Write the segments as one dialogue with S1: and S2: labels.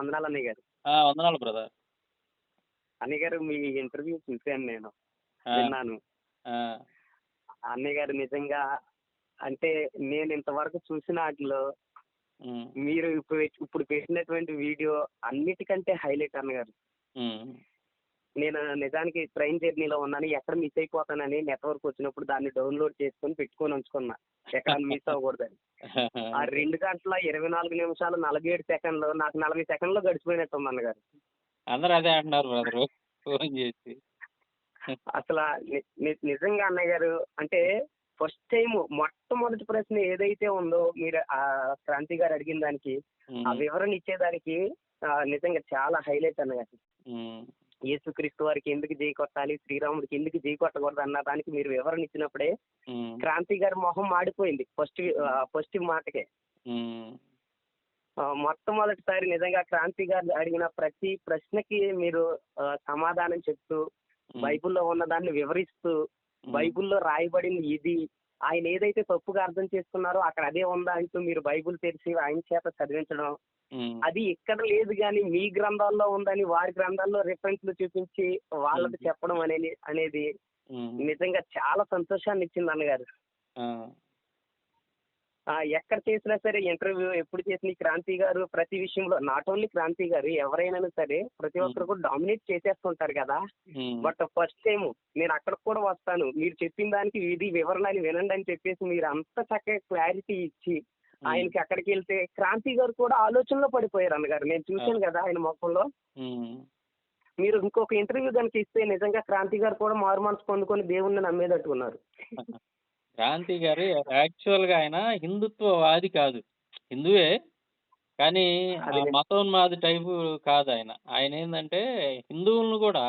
S1: వందనాలు అన్నయ్య గారు.
S2: వందనాలు బ్రదర్.
S1: అన్నయ్య గారు మీ ఇంటర్వ్యూ చూశాను నేను.
S2: ఆ!
S1: విన్నాను.
S2: ఆ!
S1: అన్నయ్య గారు నిజంగా అంటే నేను ఇంతవరకు చూసిన ఆటిలో
S2: హ్మ్.
S1: మీరు ఇప్పుడు పెట్టినటువంటి వీడియో అన్నిటికంటే హైలైట్ అన్నగారు.
S2: హ్మ్.
S1: నేను నిజానికి ట్రైన్ జర్నీలో ఉన్నాను. ఎక్కడ మిస్ అయిపోతానని నెట్వర్క్ వచ్చినప్పుడు దాన్ని డౌన్లోడ్ చేసుకొని పెట్టుకొని ఉంచుకున్నా. ఎక్కడన్నా మిస్ అవ్వకూడదని. ఆ 2 గంటల 24 నిమిషాలు 47 సెకండ్లు నాకు 40 సెకండ్‌లో గడిచిపోయినట్టుంది అన్నగారు.
S2: అందరూ అదే అంటున్నారు బ్రదరు ఫోన్ చేసి.
S1: అసల నిజంగా అన్నయ్య గారు అంటే ఫస్ట్ టైమ్ మొట్టమొదటి ప్రశ్న ఏదైతే ఉందో మీరు క్రాంతి గారు అడిగిన దానికి ఆ
S2: హ్మ్.
S1: వివరణ ఇచ్చేదానికి నిజంగా చాలా హైలైట్ అన్నయ్య.
S2: హ్మ్.
S1: యేసుక్రీస్తు వారికి ఎందుకు జై కొట్టాలి, శ్రీరాముడికి ఎందుకు జై కొట్టకూడదు అన్న దానికి మీరు వివరణ ఇచ్చినప్పుడే
S2: హ్మ్.
S1: క్రాంతి గారి మొహం మాడిపోయింది ఫస్ట్ మాటకే.
S2: హ్మ్.
S1: మొట్టమొదటిసారి నిజంగా క్రాంతి గారు అడిగిన ప్రతి ప్రశ్నకి మీరు సమాధానం చెప్తూ
S2: హ్మ్.
S1: బైబిల్‌లో ఉన్న దాన్ని వివరిస్తూ
S2: హ్మ్.
S1: బైబిల్‌లో రాయబడింది ఇది. ఆయన ఏదైతే తప్పుగా అర్థం చేసుకున్నారో అక్కడ అదే ఉందా అంటూ మీరు బైబిల్ తెరిచి ఆయన చేత చదివించడం.
S2: హ్మ్.
S1: అది ఇక్కడ లేదు గాని మీ గ్రంథాల్లో ఉందని వారి గ్రంథాల్లో రిఫరెన్స్‌లు చూపించి వాళ్ళకి
S2: హ్మ్.
S1: చెప్పడం అనేది
S2: హ్మ్.
S1: నిజంగా చాలా సంతోషాన్ని ఇచ్చింది అన్నగారు.
S2: ఆ!
S1: ఎక్కడ చేసినా సరే ఇంటర్వ్యూ ఎప్పుడు చేసిన ఈ క్రాంతి గారు ప్రతి విషయంలో నాట్ ఓన్లీ క్రాంతి గారు ఎవరైనా సరే ప్రతి
S2: హ్మ్.
S1: ఒక్కరు కూడా డామినేట్ చేసేస్తుంటారు కదా.
S2: హ్మ్.
S1: బట్ ఫస్ట్ టైం నేను అక్కడికి కూడా వస్తాను. మీరు చెప్పిన దానికి ఇది వివరణ అని వినండి అని చెప్పేసి మీరు అంత చక్కగా క్లారిటీ ఇచ్చి
S2: హ్మ్.
S1: ఆయనకి అక్కడికి వెళ్తే క్రాంతి గారు కూడా ఆలోచనలో పడిపోయారు అన్నగారు. నేను
S2: ఆ!
S1: చూశాను కదా ఆయన ముఖంలో.
S2: హ్మ్.
S1: మీరు ఇంకొక ఇంటర్వ్యూ కనుక ఇస్తే నిజంగా క్రాంతి గారు కూడా మారు మనసు పొందుకొని దేవుణ్ణి నమ్మేటట్టు ఉన్నారు.
S2: క్రాంతి గారు యాక్చువల్‌గా ఆయన హిందుత్వవాది కాదు. హిందువే. కానీ
S1: అది
S2: మతోన్మాది టైపు కాదాయన. ఆయనేందంటే హిందువులను గూడా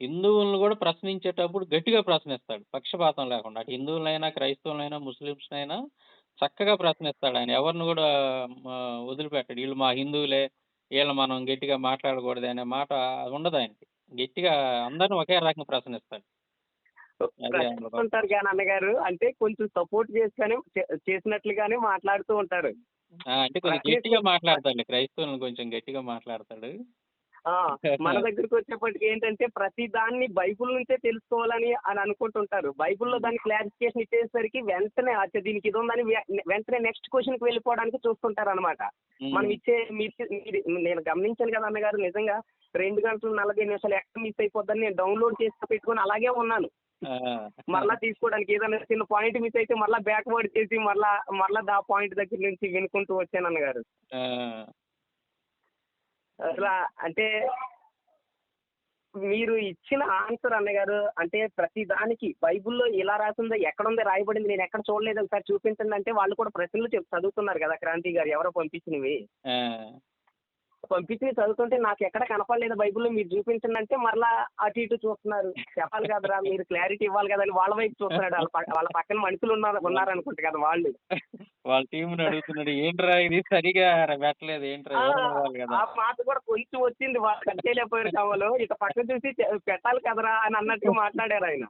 S2: హిందువులను గూడా ప్రశ్నించేటప్పుడు గట్టిగా ప్రశ్నిస్తాడు. పక్షపాతం లేకుండా. అటు హిందువులనైనా, క్రైస్తవులనైనా, ముస్లిమ్స్‌నైనా చక్కగా ప్రశ్నిస్తాడాయన. ఎవరిని గూడా వదిలిపెట్టడు. ఈళ్ళు మా హిందువులే, ఈళ్ళని మనం గట్టిగా మాట్లాడకూడదు అనే మాట ఉండదాయనకి. గట్టిగా అందరిని ఒకే రకంగా ప్రశ్నిస్తాడు. అది అందులో గొప్ప.
S1: ప్రశ్నిస్తుంటారు కానీ అన్నగారు అంటే కొంచెం సపోర్ట్ చేసుకొని చేసినట్లుగానే మాట్లాడుతూ ఉంటారు.
S2: అంటే కొంచెం
S1: ప్రశ్నిస్తూ
S2: గట్టిగా మాట్లాడతాడులే. క్రైస్తవులను కొంచెం గట్టిగా మాట్లాడతాడు.
S1: ఆ! మన దగ్గరికి వచ్చేప్పటికి ఏంటంటే ప్రతి దాన్ని బైబిల్ నుంచే తెలుసుకోవాలని అనుకుంటుంటారు. బైబిల్‌లో దానికి క్లారిఫికేషన్ ఇచ్చేసరికి వెంటనే అచ్చా దీనికి ఇది ఉందని వెంటనే నెక్స్ట్ క్వెషన్‌కి వెళ్ళిపోవడానికి చూస్తుంటారనమాట. మనం
S2: హ్మ్.
S1: ఇచ్చే నేను గమనించాను కదా అన్నగారు నిజంగా 2 గంటలు 40 నిమిషాలు ఎక్కడ మిస్ అయిపోద్దని నేను డౌన్‌లోడ్ చేసి పెట్టుకొని అలాగే ఉన్నాను.
S2: ఆ!
S1: మరలా తీసుకోవడానికి ఏదైనా చిన్న పాయింట్ మిస్ అయితే మరలా బ్యాక్‌వర్డ్ చేసి మరలా ఆ పాయింట్ దగ్గర నుంచి వినుకుంటూ వచ్చానన్నగారు.
S2: ఆ!
S1: అసలా అంటే మీరు ఇచ్చిన ఆన్సర్ అన్నగారు అంటే ప్రతి దానికి బైబిల్‌లో ఇలా రాసుందో ఎక్కడుందో రాయబడింది నేను ఎక్కడ చూడలేదు ఒకసారి చూపించండి అంటే వాళ్ళు కూడా ప్రశ్నలు చదువుతున్నారు కదా క్రాంతి గారు ఎవరో పంపించినవి.
S2: ఆ!
S1: పంపించినవి చదువుతుంటే నాకు ఎక్కడ కనపడలేదు బైబిల్‌లో మీరు చూపించండి అంటే మరలా అటు ఇటు చూస్తున్నారు. చెప్పాలి కదరా మీరు క్లారిటీ ఇవ్వాలి కదా అని వాళ్ళ వైపు చూస్తున్నాడు. వాళ్ళ పక్కన మనుషులు ఉన్నారనుకుంటా కదా వాళ్ళు.
S2: వాళ్ళ టీమ్‌ని అడుగుతున్నాడు. ఏంట్రా ఇది సరిగా పెట్టలేదు ఏంట్రా
S1: ఆ!
S2: వివరణ ఇవ్వాలి గదా!
S1: ఆ మాట కూడా కొంచెం వచ్చింది. వాళ్ళు కట్ చేయలేకపోయారు కవలు. ఇక పక్కన చూసి పెట్టాలి కదరా అని అన్నట్టుగా మాట్లాడారాయన.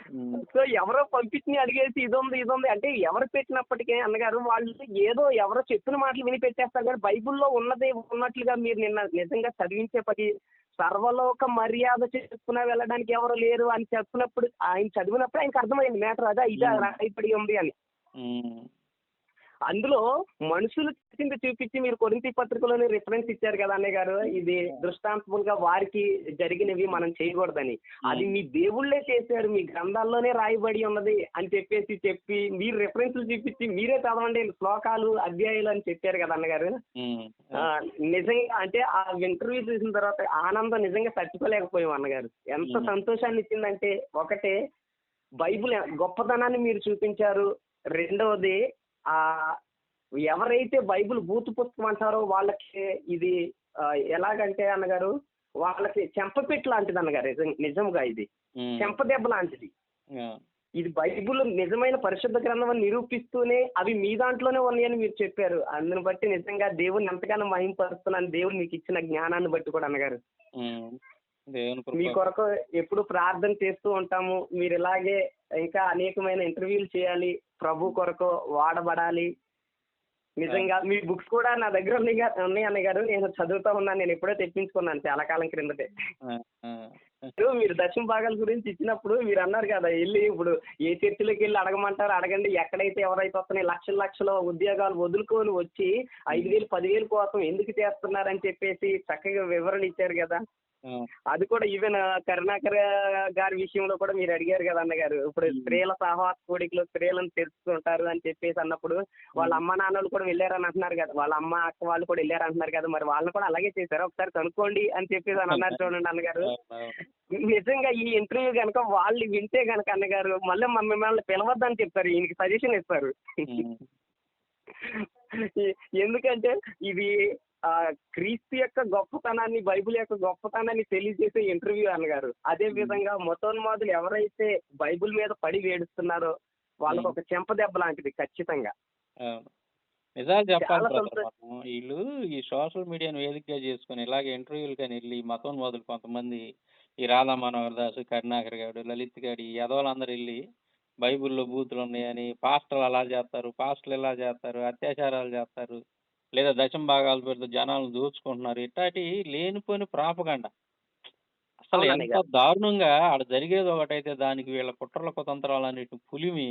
S2: హ్మ్.
S1: సో ఎవరో పంపించినయి అడిగేసి ఇదుంది అంటే ఎవరు పెట్టినప్పటికీ అన్నగారు వాళ్ళు ఏదో ఎవరో చెప్పిన మాటలు విని పెట్టేస్తారు కానీ బైబిల్‌లో ఉన్నదే ఉన్నట్లుగా మీరు నిన్న నిజంగా చదివించే సర్వలోక మర్యాద చేసుకుని వెళ్ళడానికి ఎవరు లేరు అని చెప్పినప్పుడు ఆయన చదివినప్పుడు ఆయనకు అర్థమైంది మ్యాటర్ అదా ఇదా
S2: హ్మ్.
S1: రాయబడి ఉంది అని.
S2: హ్మ్.
S1: అందులో మనుషులు చేసింది చూపించి మీరు కొరింథీ పత్రికలోని రిఫరెన్స్ ఇచ్చారు కదా అన్నయ్య గారు. ఇది దృష్టాంతములుగా వారికి జరిగినవి మనం చేయకూడదని. అది
S2: హ్మ్.
S1: మీ దేవుళ్ళే చేశారు. మీ గ్రంథాల్లోనే రాయబడి ఉన్నది అని చెప్పి మీరు రిఫరెన్స్‌లు చూపించి మీరే చదవండి శ్లోకాలు, అధ్యాయాలు అని చెప్పారు కదా అన్నగారు.
S2: హ్మ్.
S1: నిజంగా అంటే ఆ ఇంటర్వ్యూ చూసిన తర్వాత ఆనందం నిజంగా తట్టుకోలేకపోయాం అన్నగారు. ఎంత
S2: హ్మ్.
S1: సంతోషాన్ని ఇచ్చిందంటే ఒకటే బైబిల్ గొప్పతనాన్ని మీరు చూపించారు. రెండవది ఆహ్, ఎవరైతే బైబిల్ బూతు పుస్తకం అంటారో వాళ్ళకి ఇది ఎలాగంటే అన్నగారు వాళ్ళకి చెంపపెట్టు లాంటిది అన్నగారు నిజంగా ఇది.
S2: హ్మ్.
S1: చెంపదెబ్బ లాంటిది.
S2: ఆ!
S1: ఇది బైబిల్ నిజమైన పరిశుద్ధ గ్రంథం అని నిరూపిస్తూనే అవి మీ దాంట్లోనే ఉన్నాయని మీరు చెప్పారు. అందుని బట్టి నిజంగా దేవుడిని ఎంతగానో మహిమపరుస్తున్నాను. దేవుడు మీకు ఇచ్చిన జ్ఞానాన్ని బట్టి కూడా అన్నగారు.
S2: హ్మ్. దేవుని
S1: మీ
S2: కృప.
S1: కొరకు ఎప్పుడు ప్రార్థన చేస్తూ ఉంటాము. మీరు ఇలాగే ఇంకా అనేకమైన ఇంటర్వ్యూలు చేయాలి. ప్రభు కొరకు వాడబడాలి. నిజంగా మీ బుక్స్ కూడా నా దగ్గర ఉన్నాయి అన్నయ్య గారు. నేను చదువుతా ఉన్నాను. నేను ఎప్పుడో తెప్పించుకున్నాను చాలా కాలం క్రిందటే.
S2: ఆ! ఆ!
S1: మీరు దశమ భాగాల గురించి ఇచ్చినప్పుడు మీరు అన్నారు కదా, ఎళ్లి ఇప్పుడు ఏ చర్చిలోకి వెళ్లి అడగమంటారు అడగండి. ఎక్కడైతే ఎవరైతే వస్తున్నాయి లక్షల లక్షల ఉద్యోగాలు వదులుకొని వచ్చి 5,000, 10,000 కోసం ఎందుకు చేస్తున్నారని చెప్పేసి చక్కగా వివరణ ఇచ్చారు కదా.
S2: ఆ!
S1: అది కూడా ఈవెన్ కరుణాకర్ గారి విషయంలో కూడా మీరు అడిగారు కదా అన్నగారు. ఇప్పుడు
S2: హ్మ్.
S1: స్త్రీల సహవాస కూడికలో స్త్రీలను తెలుసుకుంటారు అని చెప్పేసి అన్నప్పుడు వాళ్ళ
S2: హ్మ్.
S1: అమ్మ నాన్నలు కూడా వెళ్ళారని అంటున్నారు కదా. వాళ్ళ అమ్మ అక్క వాళ్ళు కూడా వెళ్ళారు అంటున్నారు కదా. మరి వాళ్ళని కూడా అలాగే చేశారా ఒకసారి కనుక్కోండి అని చెప్పేసి అని అన్నారు చూడండి అన్నగారు.
S2: అవునవును.
S1: నిజంగా ఈ ఇంటర్వ్యూ గనక వాళ్ళు వింటే గనక అన్నగారు మళ్ళీ మిమ్మల్ని పిలవద్దని చెప్తారు. ఈయనకి సజెషన్ ఇస్తారు.
S2: హ్మ్.
S1: ఎందుకంటే ఇది క్రీస్తు యొక్క గొప్పతనాన్ని, బైబిల్ యొక్క గొప్పతనాన్ని తెలియజేసే ఇంటర్వ్యూ అన్నగారు. అదే
S2: హ్మ్.
S1: విధంగా మతోన్మాదులు ఎవరైతే బైబిల్ మీద పడి వేడుస్తున్నారో వాళ్ళకి
S2: హ్మ్.
S1: ఒక చెంపదెబ్బ లాంటిది ఖచ్చితంగా.
S2: అవును. నిజాలు చెప్పాలి
S1: చాలా
S2: బ్రదర్
S1: సంతోషం.
S2: పాపం. ఈళ్ళు ఈ సోషల్ మీడియాని వేదికగా చేసుకొని ఇలాగ ఇంటర్వ్యూలకని ఎళ్లి మతోన్మాదులు కొంతమంది ఈ రాధా మనోహర్ దాసు, కరుణాకర్ గాడు, లలిత్ గాడు ఈ ఎదవలందరూ ఎళ్లి బైబిల్‌లో బూతులున్నాయని, పాస్టర్లు అలా చేస్తారు, పాస్టర్లు ఇలా చేస్తారు, అత్యాచారాలు చేస్తారు, లేదా దశమ భాగాలు పెడుతూ జనాలను దోచుకుంటున్నారు. ఇట్టాటి లేనిపోని ప్రాపగండ. అసలు
S1: అవునన్నయ్య
S2: ఎంత
S1: గారు.
S2: దారుణంగా ఆడ జరిగేది ఒకటైతే దానికి వీళ్ళ కుట్రల కుతంత్రాలన్నిటిని పులిమి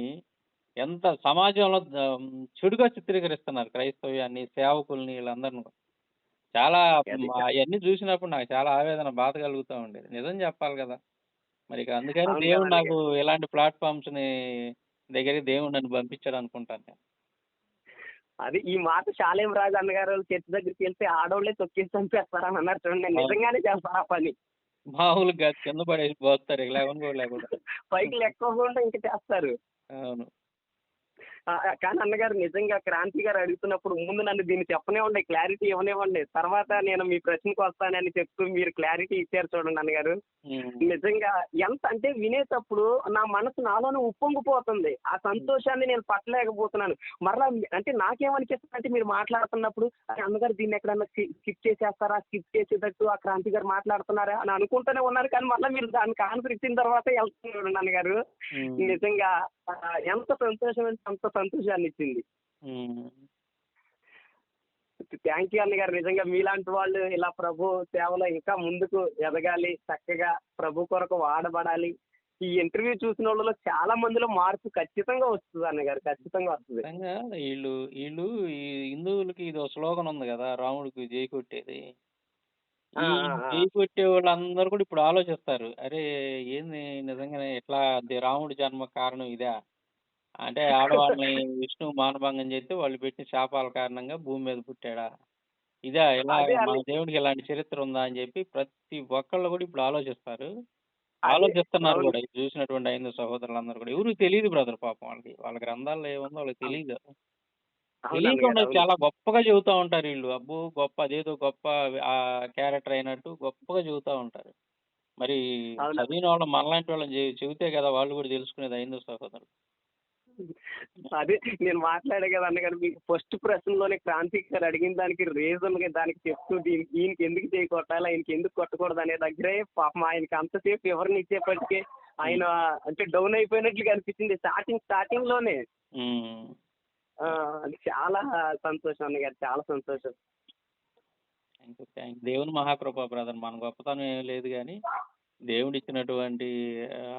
S2: ఎంత సమాజంలో చెడుగా చిత్రీకరిస్తున్నారు క్రైస్తవ్యాన్ని, సేవకుల్ని ఈళ్ళందరిని. చాలా
S1: అది
S2: అయన్నీ చూసినప్పుడు నాకు చాలా ఆవేదన, బాధ కలుగుతా ఉండేది. నిజం చెప్పాలి గదా! మరి ఇక అందుకని
S1: అవును కదా
S2: దేవుడు
S1: అన్నయ్య
S2: నాకు
S1: గారు.
S2: ఇలాంటి ప్లాట్‌ఫార్మ్స్‌ని దగ్గరికి దేవుడు నన్ను పంపించాడనుకుంటాను నేను.
S1: అది ఈ మాట షాలేం రాజు అన్నగారు చర్చ్ దగ్గరికి వెళ్తే ఆడోళ్ళే తొక్కేసి చంపేస్తారని అన్నారు చూడండి.
S2: అవును.
S1: నిజంగానే చేస్తారు ఆ పని.
S2: మామూలుగా కాదు కింద పడేసి పోస్తారు. ఇక లేవను కూడా లేకుండా.
S1: పైకి లెక్కోకుండా ఇంక చేస్తారు.
S2: అవును.
S1: కానీ అన్నగారు నిజంగా క్రాంతి గారు అడుగుతున్నప్పుడు ముందు నన్ను దీన్ని చెప్పనివ్వండి, క్లారిటీ ఇవ్వనివ్వండి. తర్వాత నేను మీ ప్రశ్నకు వస్తానని చెప్తూ మీరు క్లారిటీ ఇచ్చారు చూడండి అన్నగారు.
S2: హ్మ్.
S1: నిజంగా ఎంత అంటే వినేటప్పుడు నా మనసు నాలోనే ఉప్పొంగిపోతుంది. ఆ సంతోషాన్ని నేను పట్టలేకపోతున్నాను. మరలా అంటే నాకేమనిపిస్తుందంటే మీరు మాట్లాడుతున్నప్పుడు అరే అన్నగారు దీన్ని ఎక్కడన్నా స్కిప్ చేసేస్తారా? స్కిప్ చేసేటట్టు ఆ క్రాంతి గారు మాట్లాడుతున్నారా అని అనుకుంటూనే ఉన్నారు. కానీ మళ్ళా మీరు దానికి ఆన్సర్ ఇచ్చిన తర్వాతే వెళ్తుంది చూడండి అన్నగారు.
S2: హ్మ్.
S1: నిజంగా ఎంత సంతోషం అంటే అంత సంతోషాన్నిచ్చింది.
S2: హ్మ్.
S1: థ్యాంక్ యూ అన్నగారు. నిజంగా మీలాంటి వాళ్ళు ఇలా ప్రభు సేవలో ఇంకా ముందుకు ఎదగాలి. చక్కగా ప్రభు కొరకు వాడబడాలి. ఈ ఇంటర్వ్యూ చూసినోళ్ళలో చాలా మందిలో మార్పు ఖచ్చితంగా వస్తది అన్నగారు. ఖచ్చితంగా వస్తది.
S2: నిజంగా ఈళ్ళు ఈళ్ళు ఈ హిందువులకి ఇదో స్లోగన్ ఉంది గదా! రాముడికి జై కొట్టేది.
S1: ఆ!
S2: ఈ
S1: ఆ! ఆ!
S2: జై కొట్టేవోళ్ళందరూ కూడా ఇప్పుడు ఆలోచిస్తారు. అరే! ఏంది నిజంగానే ఇట్లా రాముడి జన్మకు కారణం ఇదా? అంటే ఆడవాళ్ళని విష్ణువు మానభంగం చేస్తే వాళ్ళు పెట్టిన శాపాల కారణంగా భూమి మీద పుట్టాడా? ఇదా ఇలాగ
S1: అదే
S2: మన
S1: అని
S2: దేవుడికి ఇలాంటి చరిత్ర ఉందా? అని చెప్పి ప్రతి ఒక్కళ్ళు కూడా ఇప్పుడు ఆలోచిస్తారు.
S1: అదే
S2: ఆలోచిస్తున్నారు
S1: అవును.
S2: గూడా. ఇది చూసినటువంటి హైందవ సహోదరులందరూ కూడా. ఎవరికీ తెలీదు బ్రదర్ పాపం వాళ్ళకి. వాళ్ళ గ్రంథాల్లో ఏముందో వాళ్ళకి
S1: అవును.
S2: తెలీదు.
S1: అవును అన్నగారు.
S2: తెలియకుండా
S1: అవును.
S2: చాలా గొప్పగా చెబుతా ఉంటారీళ్ళు. అబ్బో! గొప్ప అదేదో గొప్ప క్యారెక్టర్ అయినట్టు గొప్పగా చెబుతా ఉంటారు. మరి
S1: అవును.
S2: చదివినోళ్ళం మనలాంటి వాళ్ళం చెబితే కదా వాళ్ళు కూడా తెలుసుకునేది హైందవ సహోదరులు.
S1: అదే నేను మాట్లాడా కదా అన్నగారు. మీకు ఫస్ట్ ప్రశ్నలోనే క్రాంతి గారు అడిగిన దానికి రీజన్‌గా దానికి చెప్తూ ఈయనకి ఎందుకు చేయి కొట్టాలి, ఆయనకి ఎందుకు కొట్టకూడదు అనే దగ్గరే పాపం ఆయనకి అంతసేపు వివరణ ఇచ్చేప్పటికే
S2: హ్మ్.
S1: ఆయన అంటే డౌన్ అయిపోయినట్లుగా అనిపించింది స్టార్టింగ్‌లోనే.
S2: హ్మ్.
S1: అది చాలా సంతోషం అన్నగారు. చాలా సంతోషం.
S2: Thank you. దేవుని మహాకృప బ్రదర్. మన గొప్పతనం ఏమి లేదు గానీ, దేవుడిచ్చినటువంటి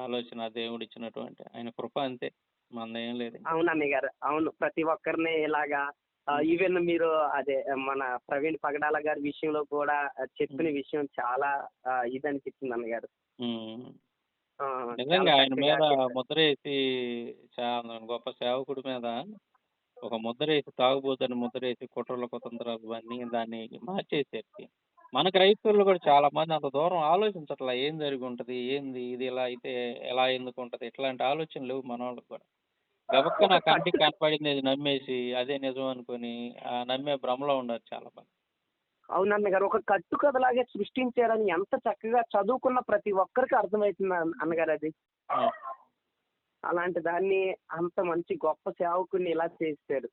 S2: ఆలోచన, దేవుడిచ్చినటువంటి ఆయన కృప అంతే. మనదేం లేదు.
S1: అవును అన్నయ్య గారు. అవును. ప్రతి ఒక్కరిని ఇలాగా
S2: హ్మ్.
S1: ఈవెన్ మీరు అదే మన ప్రవీణ్ పగడాల గారి విషయంలో కూడా చెప్పిన
S2: హ్మ్.
S1: విషయం చాలా ఇదనిపించింది అన్నగారు.
S2: హ్మ్.
S1: ఆ! చాలా
S2: నిజంగా ఆయన
S1: చక్కగా
S2: మీద
S1: చెప్పారు.
S2: ముద్రేసి గొప్ప సేవకుడి మీద ఒక ముద్రేసి, తాగుబోతని ముద్రేసి, కుట్రలు, కుతంత్రాలు ఇవన్నీ దాన్ని మార్చేసారు. మన క్రైస్తవుల్లో కూడా చాలా మంది అంత దూరం ఆలోచించట్లా. ఏం జరిగుంటది? ఏంది? ఇది ఇలా అయితే ఎలా ఎందుకుంటది? ఇట్లాంటి ఆలోచనలు లేవు మనోళ్ళకి కూడా. గబుక్కన
S1: ఒక
S2: కంటికి
S1: కట్టు
S2: కనపడింది నమ్మేసి, అదే నిజం అనుకోని నమ్మే భ్రమలో ఉన్నారు చాలా మంది.
S1: అవునన్న గారు. ఒక కట్టుకథలాగే సృష్టించారని ఎంత చక్కగా చదువుకున్న ప్రతి ఒక్కరికి అర్థమైతుంది అన్నగారు అది.
S2: హ్మ్.
S1: అలాంటి దాన్ని అంత మంచి గొప్ప సేవకుడిని ఇలా చేసారు.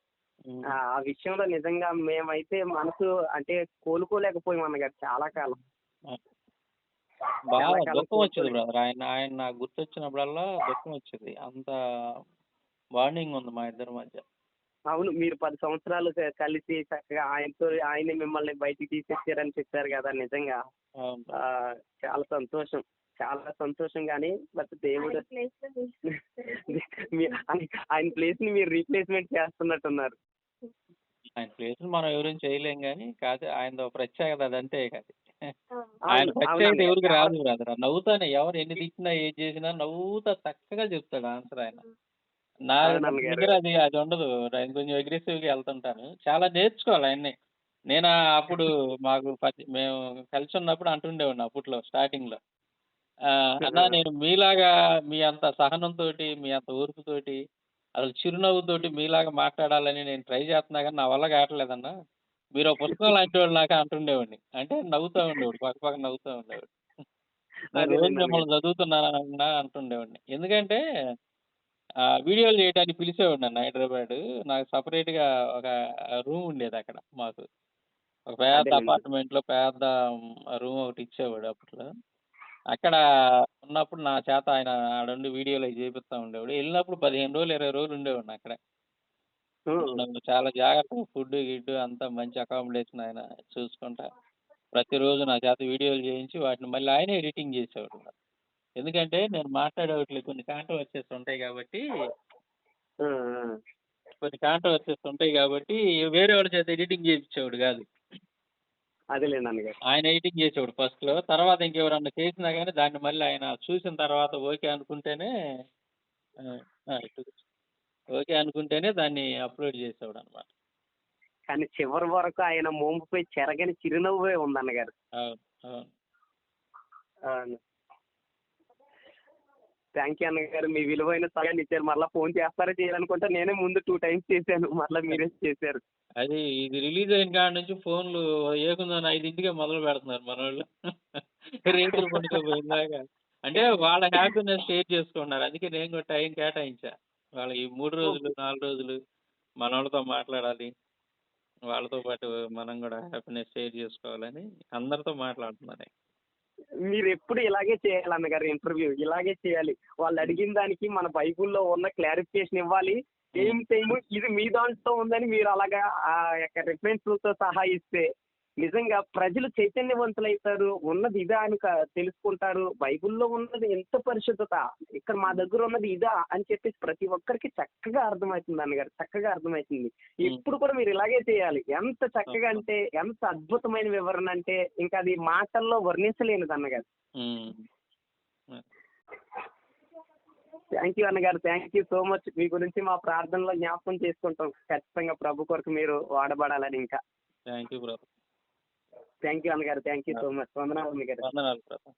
S2: హ్మ్.
S1: ఆ విషయంలో నిజంగా మేమైతే మనసు అంటే కోలుకోలేకపోయాం అన్నగారు చాలా కాలం.
S2: ఆ!
S1: చాలా
S2: బాగా
S1: కాలం
S2: దుఃఖమొచ్చేది
S1: కోలుకోలేం.
S2: బ్రదర్. ఆయన ఆయన నాకు గుర్తొచ్చినప్పుడల్లా దుఃఖమొచ్చేది. అంత బాండింగ్ ఉంది మా ఇద్దరి మధ్య.
S1: అవును. మీరు 10 సంవత్సరాలు కలిసి చక్కగా ఆయనే మిమ్మల్ని బయటికి తీసేసారని చెప్పారు కదా! నిజంగా
S2: అవును.
S1: చాలా సంతోషం. చాలా సంతోషం గాని బట్ దేవుడు ఆయన ప్లేస్‌ని మీరు రీప్లేస్‌మెంట్ చేస్తున్నట్టున్నారు.
S2: ఆయన ప్లేస్‌లో మనం ఎవరేం చేయలేం గానీ, కాతే ఆయనదో ప్రత్యేకత అదంతే ఇక అది. ఆయన
S1: అవును.
S2: ప్రత్యేకత
S1: అవునన్నగారు.
S2: ఎవరికి
S1: చాలా
S2: రాదు బ్రదర్. నవ్వుతానే ఎవరు ఎన్ని తిట్టినా, ఏది చేసినా నవ్వుతా చక్కగా చెప్తాడు ఆన్సర్ ఆయన. నా నా
S1: అవునన్నగారు.
S2: దగ్గర అది ఉండదు. నేను కొంచెం అగ్రెసివ్‌గా ఎళ్తుంటాను. చాలా నేర్చుకోవాలి ఆయన్ని. నేను అప్పుడు మేము కలిసున్నప్పుడు అంటుండేవాడిని అప్పట్లో స్టార్టింగ్‌లో. అన్నా నేను మీలాగా మీ అంత సహనంతోటి, మీ అంత ఓర్పుతోటి, అసలు చిరునవ్వుతోటి మీలాగా మాట్లాడాలని నేను ట్రై చేస్తున్నా గానీ నా వల్ల కావట్లేదన్నా. మీరో పుస్తకం లాంటోళ్ళు నాకు అంటుండేవాడిని. అంటే నవ్వుతా ఉండేవాడు. పక్క పక్కన నవ్వుతా ఉండేవాడు. నేను రోజు
S1: అదేలెండి
S2: మిమ్మల్ని
S1: అన్నగారు.
S2: చదువుతున్నానన్నా అంటుండేవాడిని. ఎందుకంటే వీడియోలు చేయడానికి పిలిచేవాడు నన్ను హైదరాబాదు. నాకు సెపరేట్‌గా ఒక రూమ్ ఉండేదక్కడ మాకు. ఒక పెద్ద
S1: అదేలెండి.
S2: అపార్ట్మెంట్‌లో పెద్ద రూమ్ ఒకటి ఇచ్చేవాడు అప్పట్లో. అక్కడ ఉన్నప్పుడు నా చేత ఆయన ఆడుండి వీడియోలయి చేపిస్తా ఉండేవాడు. ఎళ్ళినప్పుడు 15 రోజులు, 20 రోజులు ఉండేవాడిని అక్కడే.
S1: హ్మ్.
S2: నన్ను చాలా జాగ్రత్తగా ఫుడ్, గిడ్డు అంతా మంచి అకామిడేషన్ ఆయన చూసుకుంటా, ప్రతిరోజు నా చేత వీడియోలు చేయించి వాటిని మళ్ళీ ఆయనే ఎడిటింగ్ చేసేవాడు. ఎందుకంటే నేను మాట్లాడే వాటిలో కొన్ని కాంట్రోవర్సీస్ ఉంటాయి కాబట్టి,
S1: ఆ! ఆ!
S2: వేరే వాళ్ళ చేత ఎడిటింగ్ చేపిచ్చేవాడు గాదు.
S1: అదేలెండి అన్నగారు.
S2: ఆయన ఎడిటింగ్ చేసేవాడు ఫస్ట్‌లో. తర్వాత ఇంకెవరన్నా చేసినా గాని దాన్ని మళ్ళీ ఆయన చూసిన తర్వాత ఓకే అనుకుంటేనే ఆ! ఆ! ఓకే అనుకుంటేనే దాన్ని అప్‌లోడ్ చేసేవాడనమాట.
S1: కానీ చివరి వరకు ఆయన మోముపై చెరగని చిరునవ్వే ఉందన్నగారు.
S2: అవును. అవును.
S1: అవును. థాంక్ యూ అన్నగారు. మీ విలువైన సమయాన్ని ఇచ్చారు. మరలా ఫోన్ చేస్తారో చేయరనుకుంటా. నేనే ముందు 2 టైమ్స్ చేశాను. మరలా మీరే చేశారు.
S2: ఇది రిలీజ్ అయిన కాడ నుంచి ఫోన్‌లు ఏకుందోని 5కే మొదలు పెడుతున్నారు మనోళ్ళు. రేత్రి పడుకోపోయేదాకా. అంటే వాళ్ళ హ్యాపీనెస్ షేర్ చేసుకుంటున్నారు. అందుకే నేను కూడా టైం కేటాయించా. వాళ్ళకి ఈ 3 రోజులు,
S1: ఓకే.
S2: 4 రోజులు మనోళ్ళతో మాట్లాడాలి. వాళ్ళతో పాటు మనం గూడా హ్యాపీనెస్ షేర్ చేసుకోవాలని అందరితో మాట్లాడుతున్నా నేను.
S1: మీరెప్పుడు ఇలాగే చేయాలన్నగారు ఇంటర్వ్యూ. ఇలాగే చేయాలి.
S2: హ్మ్.
S1: వాళ్ళడిగిన దానికి మన బైబుల్‌లో ఉన్న క్లారిఫికేషన్ ఇవ్వాలి.
S2: హ్మ్.
S1: సేమ్ ఇది మీ దాంట్లో ఉందని మీరు అలాగా ఆ యొక్క రిఫరెన్స్‌లతో సహా ఇస్తే నిజంగా ప్రజలు చైతన్యవంతులైతారు. ఉన్నది ఇదా అని తెలుసుకుంటారు. బైబుల్‌లో ఉన్నది ఎంత పరిశుద్ధత. ఇక్కడ మా దగ్గర ఉన్నది ఇదా అని చెప్పేసి ప్రతి ఒక్కరికి చక్కగా అర్థమవుతుంది అన్నగారు. చక్కగా అర్థమవుతుంది.
S2: హ్మ్.
S1: ఇప్పుడు కూడా మీరు ఇలాగే చేయాలి. ఎంత చక్కగా
S2: ఓకే.
S1: అంటే ఎంత అద్భుతమైన వివరణ అంటే ఇంకా అది మాటల్లో వర్ణించలేనిది అన్నగారు.
S2: హ్మ్. హ్మ్.
S1: థ్యాంక్ యూ అన్నగారు. Thank you so much. మీ గురించి మా ప్రార్థనలో జ్ఞాపకం చేసుకుంటాం. ఖచ్చితంగా ప్రభు కొరకు మీరు వాడబడాలని ఇంకా.
S2: Thank you brother.
S1: Thank you అన్నగారు. థ్యాంక్ యూ
S2: ఆ!
S1: So much. వందనాలు అన్నగారు.
S2: వందనాలు బ్రదర్.